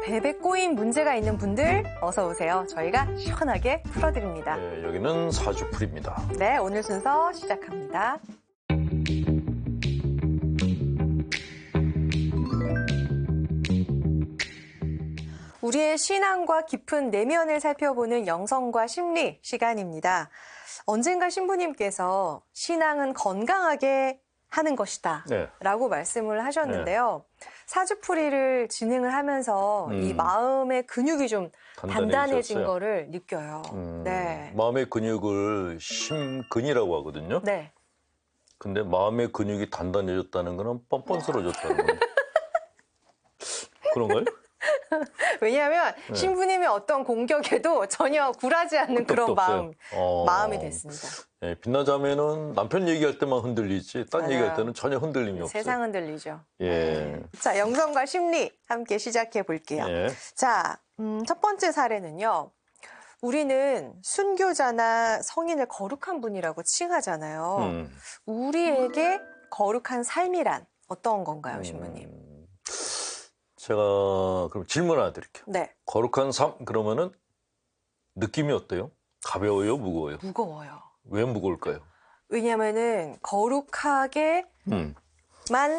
벨벳 꼬인 문제가 있는 분들 어서 오세요. 저희가 시원하게 풀어드립니다. 네, 여기는 사주풀입니다. 네, 오늘 순서 시작합니다. 우리의 신앙과 깊은 내면을 살펴보는 영성과 심리 시간입니다. 언젠가 신부님께서 신앙은 건강하게 하는 것이다 라고 말씀을 하셨는데요. 사주풀이를 진행을 하면서 이 마음의 근육이 좀 단단해진 거를 느껴요. 네. 마음의 근육을 심근이라고 하거든요. 네. 근데 마음의 근육이 단단해졌다는 거는 뻔뻔스러워졌다는 거예요. 그런가요? 왜냐하면 신부님의 어떤 공격에도 전혀 굴하지 않는 그런 마음이 됐습니다. 네, 빛나자매는 남편 얘기할 때만 흔들리지 딴 맞아요. 얘기할 때는 전혀 흔들림이 없어요. 세상 흔들리죠. 예. 자, 영성과 심리 함께 시작해 볼게요. 예. 자, 첫 번째 사례는요. 우리는 순교자나 성인을 거룩한 분이라고 칭하잖아요. 우리에게 거룩한 삶이란 어떤 건가요, 신부님? 제가 그럼 질문 하나 드릴게요. 네. 거룩한 삶 그러면은 느낌이 어때요? 가벼워요, 무거워요? 무거워요. 왜 무거울까요? 왜냐면은 거룩하게만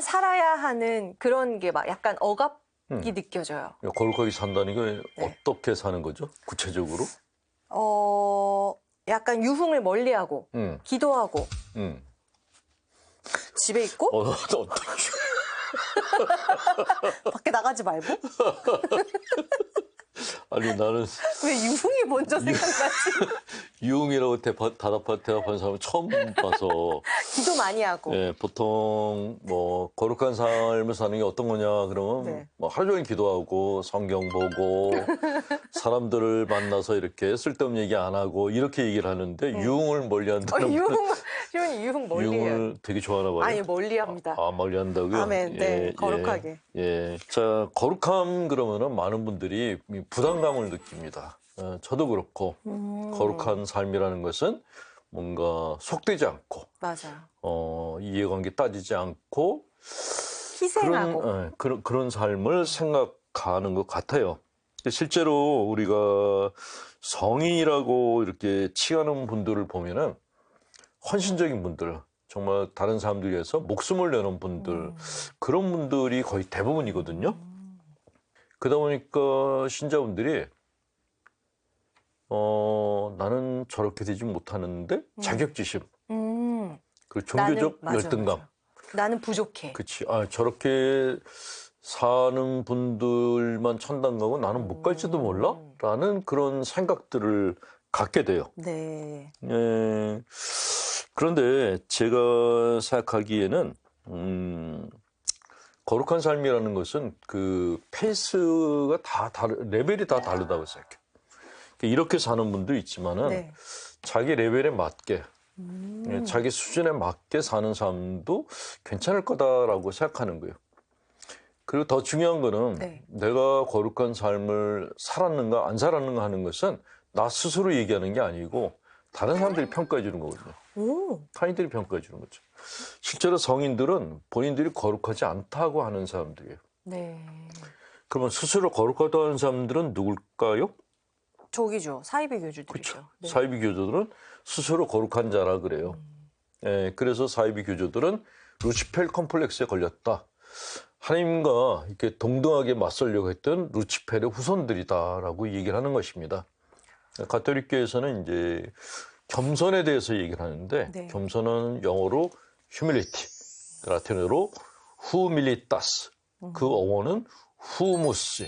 살아야 하는 그런 게 막 약간 억압이 느껴져요. 거룩하게 산다는 게 네. 어떻게 사는 거죠? 구체적으로? 약간 유흥을 멀리하고 기도하고 집에 있고 밖에 나가지 말고. 아니 나는 왜 유흥이 먼저 생각나지? 유흥이라고 대답한 사람은 처음 봐서. 기도 많이 하고. 예, 보통 뭐 거룩한 삶을 사는 게 어떤 거냐 그러면 네. 뭐 하루 종일 기도하고 성경 보고 사람들을 만나서 이렇게 쓸데없는 얘기 안 하고 이렇게 얘기를 하는데 유흥을 멀리한다는 유흥 멀리해요. 유흥을 되게 좋아하나 봐요. 아니 멀리합니다. 멀리한다고요? 아멘. 네, 거룩하게. 예. 자, 거룩함 그러면은 많은 분들이 부담감을 느낍니다. 저도 그렇고 거룩한 삶이라는 것은 뭔가 속되지 않고, 맞아요. 이해관계 따지지 않고 희생하고 그런 삶을 생각하는 것 같아요. 실제로 우리가 성인이라고 이렇게 칭하는 분들을 보면은 헌신적인 분들, 정말 다른 사람들 위해서 목숨을 내놓은 분들, 그런 분들이 거의 대부분이거든요. 그러다 보니까 신자분들이 나는 저렇게 되지 못하는데 자격지심, 그리고 종교적 열등감. 나는 부족해. 그렇지. 저렇게 사는 분들만 천당 가고 나는 못 갈지도 몰라? 라는 그런 생각들을 갖게 돼요. 네. 예. 그런데 제가 생각하기에는 거룩한 삶이라는 것은 그 페이스가 레벨이 다 다르다고 생각해요. 이렇게 사는 분도 있지만은 자기 레벨에 맞게 자기 수준에 맞게 사는 사람도 괜찮을 거다라고 생각하는 거예요. 그리고 더 중요한 거는 내가 거룩한 삶을 살았는가 안 살았는가 하는 것은 나 스스로 얘기하는 게 아니고 다른 사람들이 평가해 주는 거거든요. 타인들이 평가해 주는 거죠. 실제로 성인들은 본인들이 거룩하지 않다고 하는 사람들이에요. 네. 그러면 스스로 거룩하다고 하는 사람들은 누굴까요? 저기죠. 사이비 교주들이죠. 그렇죠. 네. 사이비 교주들은 스스로 거룩한 자라 그래요. 예, 그래서 사이비 교주들은 루시펠 컴플렉스에 걸렸다. 하나님과 이렇게 동등하게 맞서려고 했던 루시펠의 후손들이다라고 얘기를 하는 것입니다. 가톨릭교에서는 이제 겸손에 대해서 얘기를 하는데 겸손은 영어로 humility, 라틴어로 humilitas. 그 어원은 humus,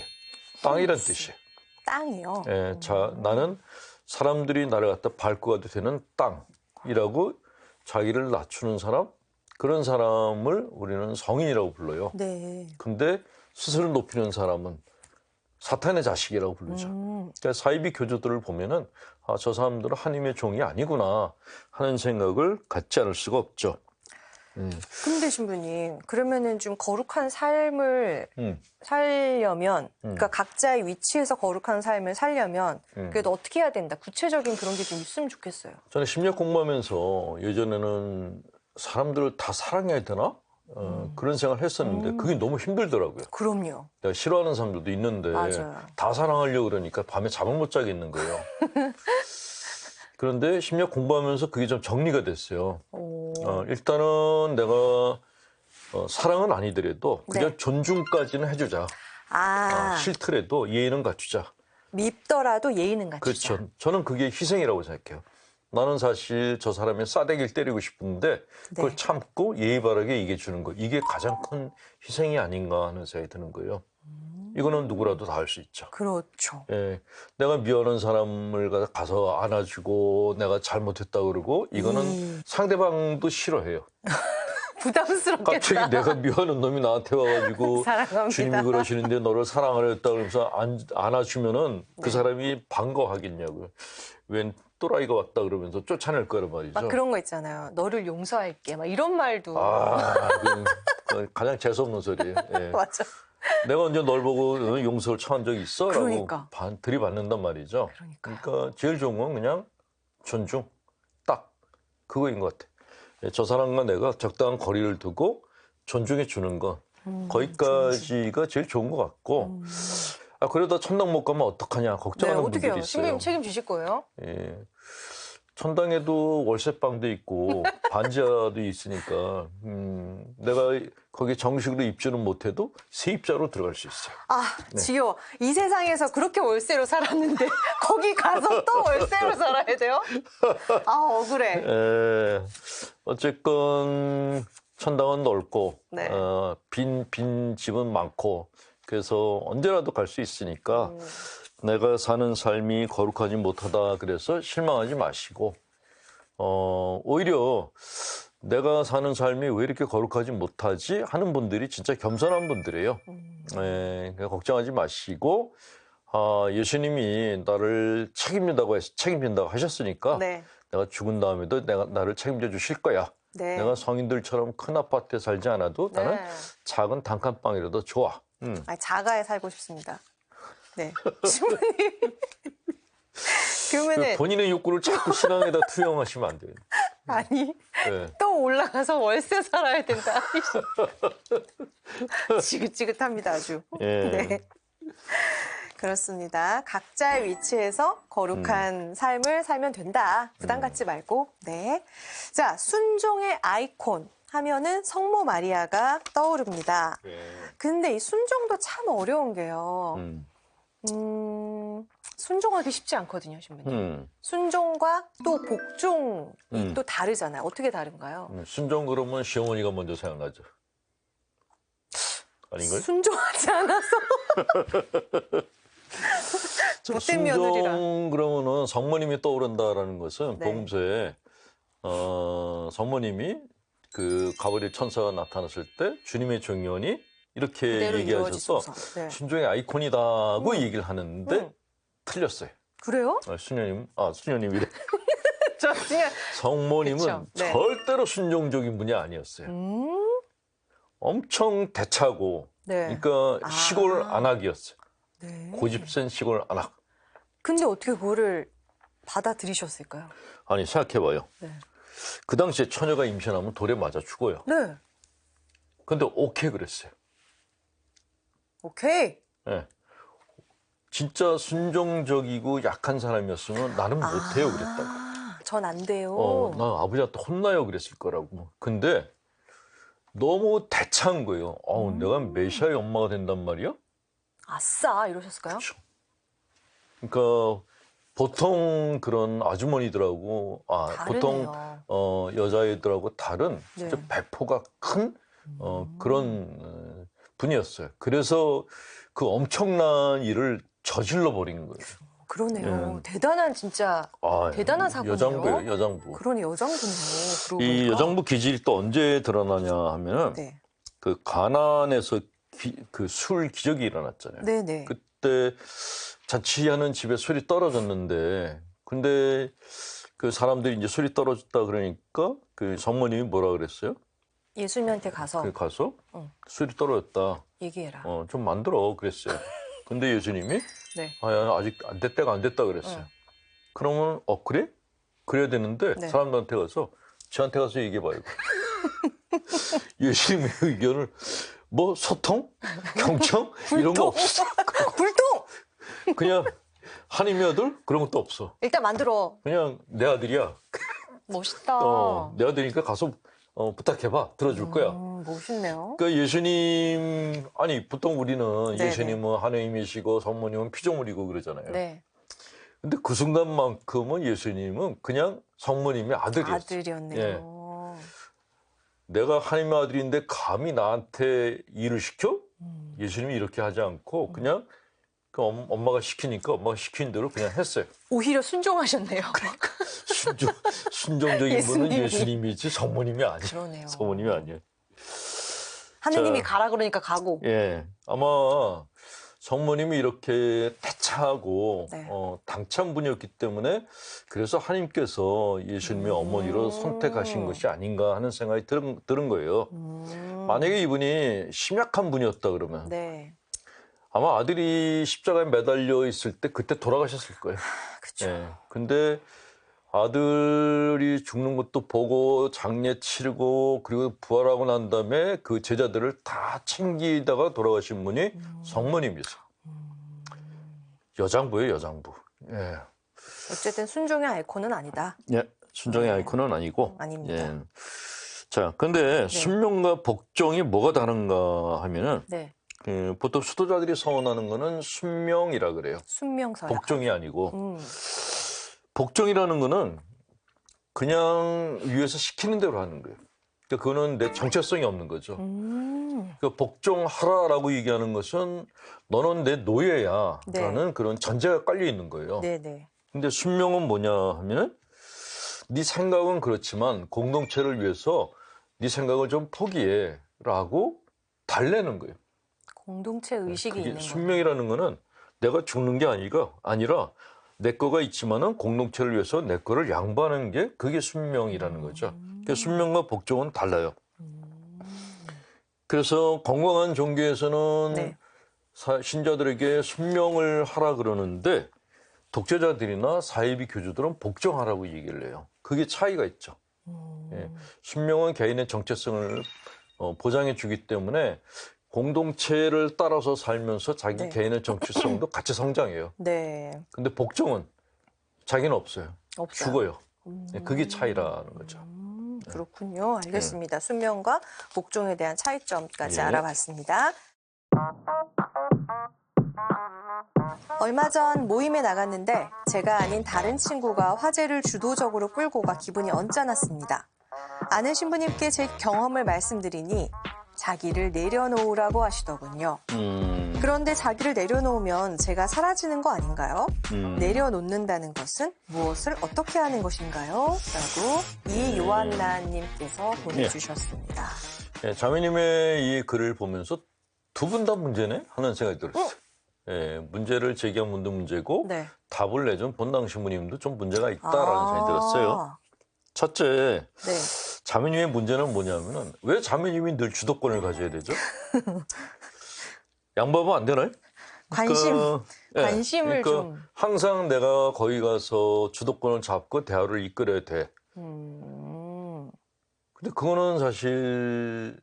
땅이란 뜻이에요. 땅이요? 예, 자, 나는 사람들이 나를 갖다 밟고 가도 되는 땅이라고 자기를 낮추는 사람, 그런 사람을 우리는 성인이라고 불러요. 네. 근데 스스로 높이는 사람은 사탄의 자식이라고 부르죠. 그러니까 사이비 교주들을 보면은 저 사람들은 하나님의 종이 아니구나 하는 생각을 갖지 않을 수가 없죠. 근데 신부님, 그러면은 좀 거룩한 삶을 살려면, 그러니까 각자의 위치에서 거룩한 삶을 살려면, 그래도 어떻게 해야 된다? 구체적인 그런 게 좀 있으면 좋겠어요. 저는 심리학 공부하면서 예전에는 사람들을 다 사랑해야 되나? 그런 생각을 했었는데 그게 너무 힘들더라고요. 그럼요. 내가 싫어하는 사람들도 있는데 맞아요. 다 사랑하려고 그러니까 밤에 잠을 못 자겠는 거예요. 그런데 심리학 공부하면서 그게 좀 정리가 됐어요. 일단은 내가 사랑은 아니더라도 그냥 네. 존중까지는 해주자. 싫더라도 예의는 갖추자. 밉더라도 예의는 갖추자. 그렇죠. 저는 그게 희생이라고 생각해요. 나는 사실 저 사람의 싸대기를 때리고 싶은데 그걸 참고 예의 바르게 얘기해주는 거. 이게 가장 큰 희생이 아닌가 하는 생각이 드는 거예요. 이거는 누구라도 다 할 수 있죠. 그렇죠. 예, 내가 미워하는 사람을 가서 안아주고 내가 잘못했다 그러고 이거는 상대방도 싫어해요. 부담스럽겠다. 갑자기 내가 미워하는 놈이 나한테 와가지고 사랑합니다. 주님이 그러시는데 너를 사랑하랬다 그러면서 안아주면은 그 사람이 반가워하겠냐고요. 웬 또라이가 왔다 그러면서 쫓아낼 거란 말이죠. 막 그런 거 있잖아요. 너를 용서할게. 막 이런 말도. 그건 가장 재수없는 소리예요. 예. 맞아. 내가 언제 널 보고 용서를 처한 적이 있어? 그러니까. 라고 들이받는단 말이죠. 그러니까 제일 좋은 건 그냥 존중, 딱 그거인 것 같아. 저 사람과 내가 적당한 거리를 두고 존중해 주는 거 거기까지가 제일 좋은 것 같고 그러다 천당 못 가면 어떡하냐 걱정하는 분들이 있어요. 신부님 책임지실 거예요? 예. 천당에도 월세방도 있고 반지하도 있으니까 내가 거기 정식으로 입주는 못해도 세입자로 들어갈 수 있어요. 지효. 이 세상에서 그렇게 월세로 살았는데 거기 가서 또 월세로 살아야 돼요? 억울해. 예. 어쨌건 천당은 넓고 빈 집은 많고 그래서 언제라도 갈 수 있으니까 내가 사는 삶이 거룩하지 못하다 그래서 실망하지 마시고 오히려 내가 사는 삶이 왜 이렇게 거룩하지 못하지 하는 분들이 진짜 겸손한 분들이에요. 그러니까 걱정하지 마시고 예수님이 나를 책임진다고 하셨으니까 내가 죽은 다음에도 나를 책임져 주실 거야. 내가 성인들처럼 큰 아파트에 살지 않아도 나는 작은 단칸방이라도 좋아. 자가에 살고 싶습니다. 네. 신부님. 그러면은 본인의 욕구를 자꾸 신앙에다 투영하시면 안 돼요. 아니 또 올라가서 월세 살아야 된다. 지긋지긋합니다 아주. 네. 그렇습니다. 각자의 위치에서 거룩한 삶을 살면 된다. 부담 갖지 말고. 네. 자, 순종의 아이콘 하면은 성모 마리아가 떠오릅니다. 근데 이 순종도 참 어려운 게요. 순종하기 쉽지 않거든요, 신부님. 순종과 또 복종이 또 다르잖아요. 어떻게 다른가요? 순종 그러면 시어머니가 먼저 생각나죠. 아닌가요? 순종하지 않아서. 못된 며느리라. 순종 그러면은 성모님이 떠오른다라는 것은 복음서에 성모님이 그 가브리엘 천사가 나타났을 때 주님의 종연이 이렇게 얘기하셔서 순종의 아이콘이다고 얘기를 하는데 틀렸어요. 그래요? 수녀님이래. 성모님은 절대로 순종적인 분이 아니었어요. 엄청 대차고, 그러니까 시골 안악이었어요. 고집센 시골 안악. 근데 어떻게 그거를 받아들이셨을까요? 아니 생각해봐요. 그 당시에 처녀가 임신하면 돌에 맞아 죽어요. 근데 오케이 그랬어요. 오케이? 네. 진짜 순종적이고 약한 사람이었으면 나는 못해요 그랬다고. 전 안 돼요. 난 아버지한테 혼나요 그랬을 거라고. 근데 너무 대차한 거예요. 내가 메시아의 엄마가 된단 말이야? 아싸 이러셨을까요? 그렇죠. 그러니까 보통 그런 아주머니들하고 보통 여자애들하고 다른 진짜 배포가 큰 그런 분이었어요. 그래서 그 엄청난 일을 저질러 버린 거예요. 그러네요. 대단한 진짜 대단한 사고네요. 여장부예요, 여장부. 그러네, 여장부네요. 이 여장부 기질이 또 언제 드러나냐 하면은 그 가나안에서 그 술 기적이 일어났잖아요. 그때 자취하는 집에 술이 떨어졌는데 근데 그 사람들이 이제 술이 떨어졌다 그러니까 그 성모님이 뭐라 그랬어요? 예수님한테 가서 술이 떨어졌다. 얘기해라. 좀 만들어 그랬어요. 근데 예수님이 아직 때가 안 됐다 그랬어요. 그러면 그래? 그래야 되는데 사람들한테 가서 저한테 가서 얘기해봐요. 예수님의 의견을 뭐 소통, 경청 이런 거 없어. 불통. 그냥 하나님의 아들 그런 것도 없어. 일단 만들어. 그냥 내 아들이야. 멋있다. 내 아들이니까 가서 부탁해봐. 들어줄 거야. 멋있네요. 그러니까 예수님 아니 보통 우리는 네네. 예수님은 하나님이시고 성모님은 피조물이고 그러잖아요. 네. 근데 그 순간만큼은 예수님은 그냥 성모님의 아들이었어요. 아들이었네요. 예. 내가 하나님의 아들인데 감히 나한테 일을 시켜? 예수님이 이렇게 하지 않고 그냥 그 엄마가 시키니까 엄마가 시킨 대로 그냥 했어요. 오히려 순종하셨네요. 순종적인 분은 예수님이지 성모님이 아니에요. 그러네요. 성모님이 아니에요. 하느님이 자, 가라 그러니까 가고. 예, 아마 성모님이 이렇게 태차하고 네. 당찬 분이었기 때문에 그래서 하나님께서 예수님의 어머니로 선택하신 것이 아닌가 하는 생각이 들은 거예요. 만약에 이분이 심약한 분이었다 그러면 네. 아마 아들이 십자가에 매달려 있을 때 그때 돌아가셨을 거예요. 그렇죠. 예, 근데 아들이 죽는 것도 보고 장례 치르고 그리고 부활하고 난 다음에 그 제자들을 다 챙기다가 돌아가신 분이 성모님이세요. 여장부예요, 여장부. 예. 어쨌든 순종의 아이콘은 아니다. 예, 순종의 아이콘은 아니고. 아닙니다. 예. 자, 근데 순명과 복종이 뭐가 다른가 하면은 네. 보통 수도자들이 서원하는 거는 순명이라 그래요. 순명서약. 복종이 아니고. 복종이라는 거는 그냥 위에서 시키는 대로 하는 거예요. 그러니까 그거는 내 정체성이 없는 거죠. 그러니까 복종하라라고 얘기하는 것은 너는 내 노예야라는 네. 그런 전제가 깔려 있는 거예요. 네네. 근데 순명은 뭐냐 하면은 네 생각은 그렇지만 공동체를 위해서 네 생각을 좀 포기해라고 달래는 거예요. 공동체 의식이 있는 거예요. 순명이라는 거는 내가 죽는 게 아니라 내 거가 있지만은 공동체를 위해서 내 거를 양보하는 게 그게 순명이라는 거죠. 그러니까 순명과 복종은 달라요. 그래서 건강한 종교에서는 네. 신자들에게 순명을 하라 그러는데 독재자들이나 사이비 교주들은 복종하라고 얘기를 해요. 그게 차이가 있죠. 예. 순명은 개인의 정체성을 보장해 주기 때문에 공동체를 따라서 살면서 자기 네. 개인의 정체성도 같이 성장해요. 네. 근데 복종은 자기는 없어요. 없어요. 죽어요. 그게 차이라는 거죠. 그렇군요. 알겠습니다. 순명과 복종에 대한 차이점까지 예. 알아봤습니다. 얼마 전 모임에 나갔는데 제가 아닌 다른 친구가 화제를 주도적으로 끌고 가 기분이 언짢았습니다. 아는 신부님께 제 경험을 말씀드리니 자기를 내려놓으라고 하시더군요. 그런데 자기를 내려놓으면 제가 사라지는 거 아닌가요? 내려놓는다는 것은 무엇을 어떻게 하는 것인가요? 라고 이요한나님께서 보내주셨습니다. 예, 자매님의 이 글을 보면서 두 분 다 문제네? 하는 생각이 들었어요. 예, 문제를 제기한 분도 문제고 네. 답을 내준 본당 신부님도 좀 문제가 있다라는 생각이 들었어요. 첫째, 네. 자매님의 문제는 뭐냐면은 왜 자매님이 늘 주도권을 가져야 되죠? 양보하면 안 되나요? 관심을 그러니까 좀. 항상 내가 거기 가서 주도권을 잡고 대화를 이끌어야 돼. 근데 그거는 사실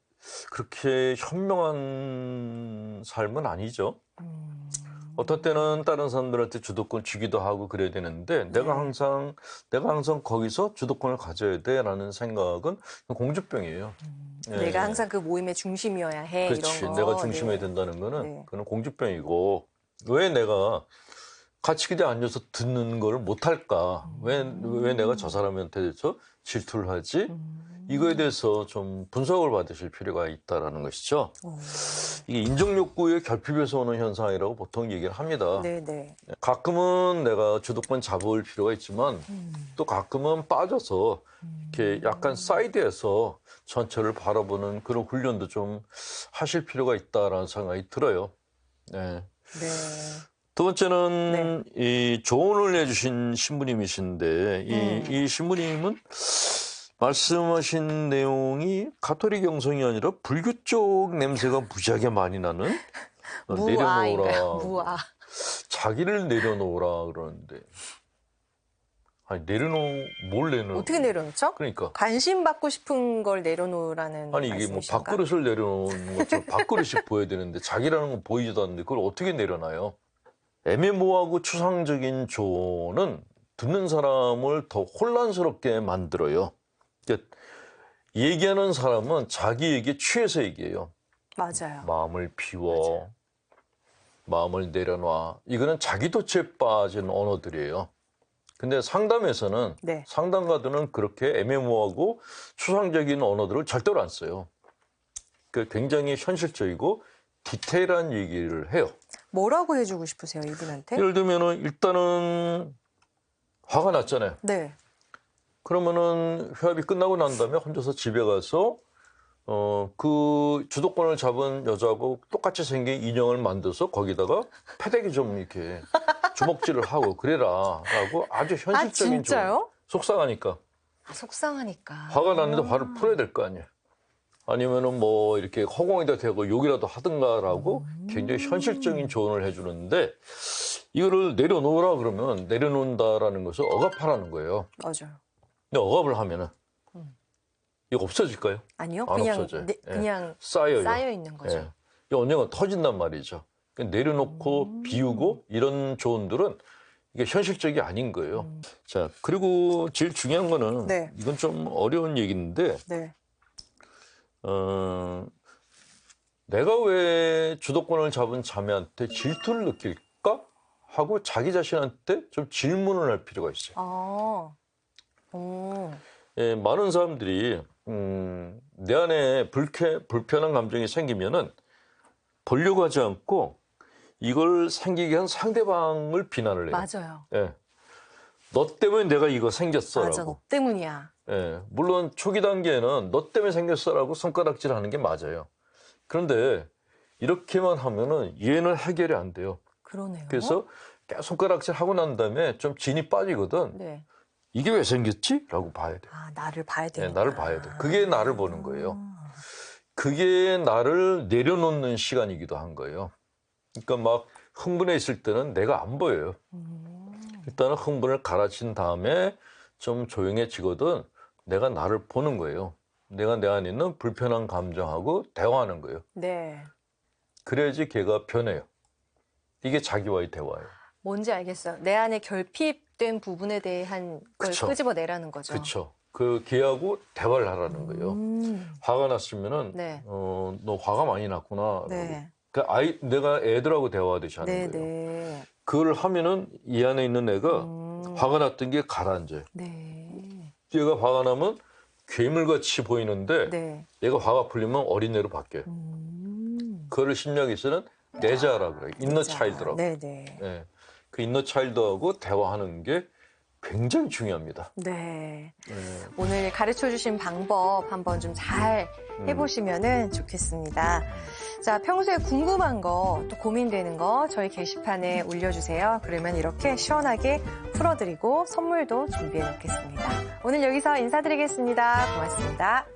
그렇게 현명한 삶은 아니죠. 어떤 때는 다른 사람들한테 주도권을 주기도 하고 그래야 되는데 내가 항상 거기서 주도권을 가져야 돼라는 생각은 공주병이에요. 내가 항상 그 모임의 중심이어야 해. 그렇지. 이런 거. 내가 중심해야 된다는 거는 그건 공주병이고 왜 내가 같이 기대 앉아서 듣는 걸 못할까? 왜 내가 저 사람한테 대해서 질투를 하지? 이거에 대해서 좀 분석을 받으실 필요가 있다라는 것이죠. 이게 인정욕구의 결핍에서 오는 현상이라고 보통 얘기를 합니다. 네네. 가끔은 내가 주도권 잡을 필요가 있지만 또 가끔은 빠져서 이렇게 약간 사이드에서 전체를 바라보는 그런 훈련도 좀 하실 필요가 있다라는 생각이 들어요. 네. 네. 두 번째는 이 조언을 해주신 신부님이신데 이 신부님은 말씀하신 내용이 가톨릭 영성이 아니라 불교 쪽 냄새가 무지하게 많이 나는 내려놓으라. 무아. 자기를 내려놓으라 그러는데 아니, 뭘 내려놓? 어떻게 내려놓죠? 그러니까. 관심 받고 싶은 걸 내려놓으라는 아니, 이게 뭐 말씀이신가? 밥그릇을 내려놓는 것처럼 밥그릇이 보여야 되는데 자기라는 건 보이지도 않는데 그걸 어떻게 내려놔요? 애매모호하고 추상적인 조언은 듣는 사람을 더 혼란스럽게 만들어요. 그러니까 얘기하는 사람은 자기 얘기에 취해서 얘기해요. 맞아요. 마음을 비워, 마음을 내려놔. 이거는 자기 도취에 빠진 언어들이에요. 근데 상담에서는 네. 상담가들은 그렇게 애매모호하고 추상적인 언어들을 절대로 안 써요. 굉장히 현실적이고 디테일한 얘기를 해요. 뭐라고 해주고 싶으세요, 이분한테? 예를 들면은 일단은 화가 났잖아요. 네. 그러면은 회합이 끝나고 난 다음에 혼자서 집에 가서 그 주도권을 잡은 여자하고 똑같이 생긴 인형을 만들어서 거기다가 패대기 좀 이렇게 주먹질을 하고 그래라라고 아주 현실적인 진짜요? 속상하니까. 속상하니까. 화가 났는데 화를 풀어야 될 거 아니에요. 아니면은 뭐 이렇게 허공에다 대고 욕이라도 하든가라고 굉장히 현실적인 조언을 해주는데 이거를 내려놓으라 그러면 내려놓는다라는 것을 억압하라는 거예요. 맞아요. 근데 억압을 하면은 이거 없어질까요? 아니요. 안 그냥 없어져요. 그냥 쌓여요. 쌓여 있는 거죠. 예. 이 언젠가 터진단 말이죠. 내려놓고 비우고 이런 조언들은 이게 현실적이 아닌 거예요. 자, 그리고 제일 중요한 거는 네. 이건 좀 어려운 얘기인데 네. 내가 왜 주도권을 잡은 자매한테 질투를 느낄까? 하고 자기 자신한테 좀 질문을 할 필요가 있어요. 예, 많은 사람들이 내 안에 불편한 감정이 생기면은 보려고 하지 않고 이걸 생기게 한 상대방을 비난을 해요. 맞아요. 예. 너 때문에 내가 이거 생겼어라고. 맞아, 너 때문이야. 예, 물론 초기 단계에는 너 때문에 생겼어라고 손가락질하는 게 맞아요. 그런데 이렇게만 하면은 얘는 해결이 안 돼요. 그러네요. 그래서 계속 손가락질 하고 난 다음에 좀 진이 빠지거든. 네. 이게 왜 생겼지? 라고 봐야 돼. 아, 나를 봐야 네, 되니까. 나를 봐야 돼. 그게 나를 보는 거예요. 그게 나를 내려놓는 시간이기도 한 거예요. 그러니까 막 흥분해 있을 때는 내가 안 보여요. 일단은 흥분을 가라앉힌 다음에 좀 조용해지거든 내가 나를 보는 거예요. 내가 내 안에 있는 불편한 감정하고 대화하는 거예요. 네. 그래야지 걔가 변해요. 이게 자기와의 대화예요. 뭔지 알겠어요. 내 안에 결핍된 부분에 대한 걸 그쵸. 끄집어내라는 거죠. 그렇죠. 그 걔하고 대화를 하라는 거예요. 화가 났으면은 네. 너 화가 많이 났구나. 네. 그 내가 애들하고 대화하듯이 하는 거예요. 네. 그걸 하면은 이 안에 있는 애가 화가 났던 게 가라앉아요. 네. 얘가 화가 나면 괴물같이 보이는데 네. 얘가 화가 풀리면 어린애로 바뀌어요. 그거를 심리학에서는 내자라고 그래요. 인너 차일드라고. 네네. 네. 그 인너 차일드하고 대화하는 게 굉장히 중요합니다. 네. 오늘 가르쳐 주신 방법 한번 좀 잘 해보시면 좋겠습니다. 자, 평소에 궁금한 거, 또 고민되는 거 저희 게시판에 올려주세요. 그러면 이렇게 시원하게 풀어드리고 선물도 준비해 놓겠습니다. 오늘 여기서 인사드리겠습니다. 고맙습니다.